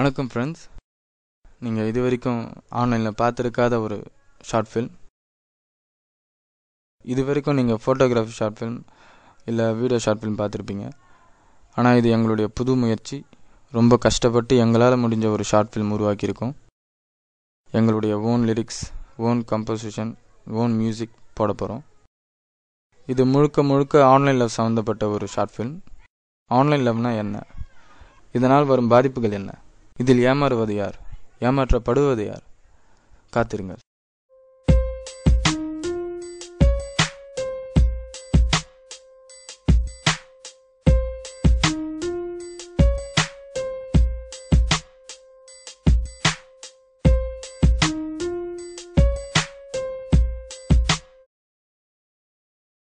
வணக்கம் ஃப்ரெண்ட்ஸ், நீங்கள் இது வரைக்கும் ஆன்லைனில் பார்த்துருக்காத ஒரு ஷார்ட் ஃபில்ம். இது வரைக்கும் நீங்கள் ஃபோட்டோகிராஃபி ஷார்ட் ஃபில்ம் இல்லை வீடியோ ஷார்ட் ஃபில்ம் பார்த்துருப்பீங்க. ஆனால் இது எங்களுடைய புது முயற்சி. ரொம்ப கஷ்டப்பட்டு எங்களால் முடிஞ்ச ஒரு ஷார்ட் ஃபில்ம் உருவாக்கியிருக்கோம். எங்களுடைய own lyrics, own composition, own music போட போகிறோம். இது முழுக்க ஆன்லைன் லவ் சம்மந்தப்பட்ட ஒரு ஷார்ட் ஃபில்ம். ஆன்லைன் லவ்னால் என்ன? இதனால் வரும் பாதிப்புகள் என்ன? இதில் ஏமாறுவது யார்? ஏமாற்றப்படுவது யார்? காத்திருங்கள்.